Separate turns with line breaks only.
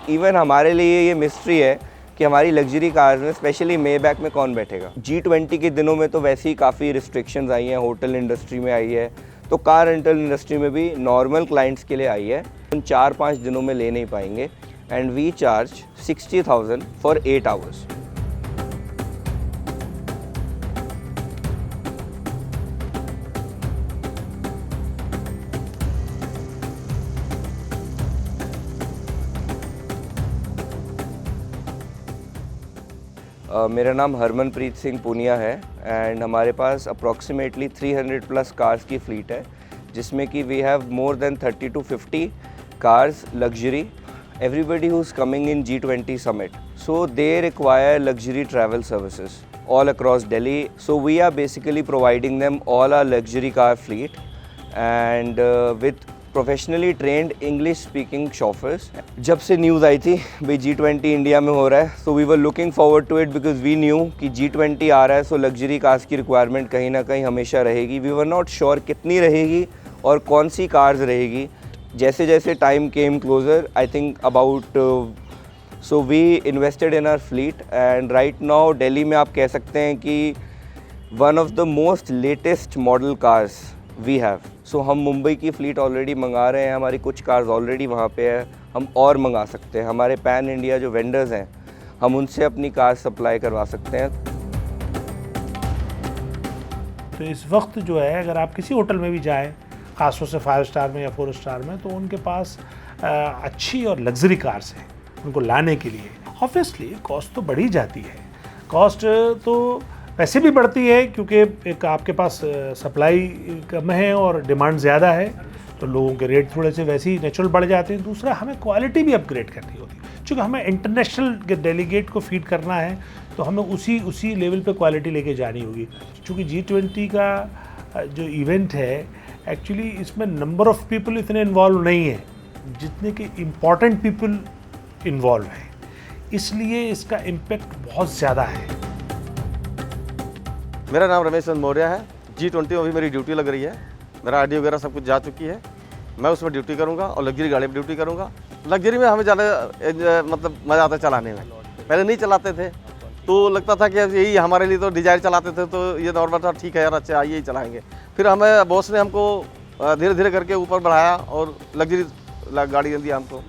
Even हमारे लिए ये मिस्ट्री है कि हमारी लग्जरी कार्स में स्पेशली मेबैक में कौन बैठेगा। G20 के दिनों में तो वैसे ही काफ़ी रिस्ट्रिक्शंस आई हैं, होटल इंडस्ट्री में आई है, तो कार रेंटल इंडस्ट्री में भी नॉर्मल क्लाइंट्स के लिए आई है। उन 4-5 दिनों में ले नहीं पाएंगे and we charge 60,000 for 8 hours. मेरा नाम हरमनप्रीत सिंह पुनिया है एंड हमारे पास अप्रॉक्सीमेटली 300 प्लस कार्स की फ्लीट है, जिसमें कि we have more than 30 to 50 cars luxury. Everybody who's coming in G20 summit, so they require luxury travel services all across Delhi. So we are basically providing them all our luxury car fleet and with professionally trained English speaking chauffeurs. जब से news आई थी भाई G20 India में हो रहा है, so we were looking forward to it because we knew कि G20 आ रहा है, सो लग्जरी कार्स की रिक्वायरमेंट कहीं ना कहीं हमेशा रहेगी। वी वर नॉट श्योर कितनी रहेगी और कौन सी कार्स रहेगी। जैसे जैसे time came closer, I think about so we invested in our fleet and right now Delhi में आप कह सकते हैं कि one of the most latest model cars we have. So हम मुंबई की फ़्लीट ऑलरेडी मंगा रहे हैं, हमारी कुछ कार्स ऑलरेडी वहाँ पे है, हम और मंगा सकते हैं। हमारे पैन इंडिया जो वेंडर्स हैं, हम उनसे अपनी कार सप्लाई करवा सकते हैं।
तो इस वक्त जो है, अगर आप किसी होटल में भी जाएं, खासतौर से 5 स्टार में या 4 स्टार में, तो उनके पास अच्छी और लग्जरी कार्स हैं। उनको लाने के लिए ऑब्वियसली कॉस्ट तो बढ़ी जाती है, कॉस्ट तो वैसे भी बढ़ती है क्योंकि एक आपके पास सप्लाई कम है और डिमांड ज़्यादा है, तो लोगों के रेट थोड़े से वैसे ही नेचुरल बढ़ जाते हैं। दूसरा, हमें क्वालिटी भी अपग्रेड करनी होती है, क्योंकि हमें इंटरनेशनल डेलीगेट को फीड करना है, तो हमें उसी लेवल पे क्वालिटी लेके जानी होगी। क्योंकि G20 का जो इवेंट है, एक्चुअली इसमें नंबर ऑफ़ पीपल इतने इन्वॉल्व नहीं है जितने कि इम्पॉर्टेंट पीपल इन्वॉल्व हैं, इसलिए इसका इम्पेक्ट बहुत ज़्यादा है।
मेरा नाम रमेश चंद्र मौर्य है। G20 में भी मेरी ड्यूटी लग रही है, मेरा आईडी वगैरह सब कुछ जा चुकी है। मैं उसमें ड्यूटी करूंगा और लग्जरी गाड़ी में ड्यूटी करूंगा। लग्जरी में हमें ज़्यादा मतलब मज़ा आता है चलाने में। पहले नहीं चलाते थे तो लगता था कि यही हमारे लिए, तो डिजायर चलाते थे तो ये नॉर्मल था, ठीक है यार, अच्छा आइए ही चलाएँगे। फिर हमें बॉस ने हमको धीरे धीरे करके ऊपर बढ़ाया और लग्जरी गाड़ी दी हमको।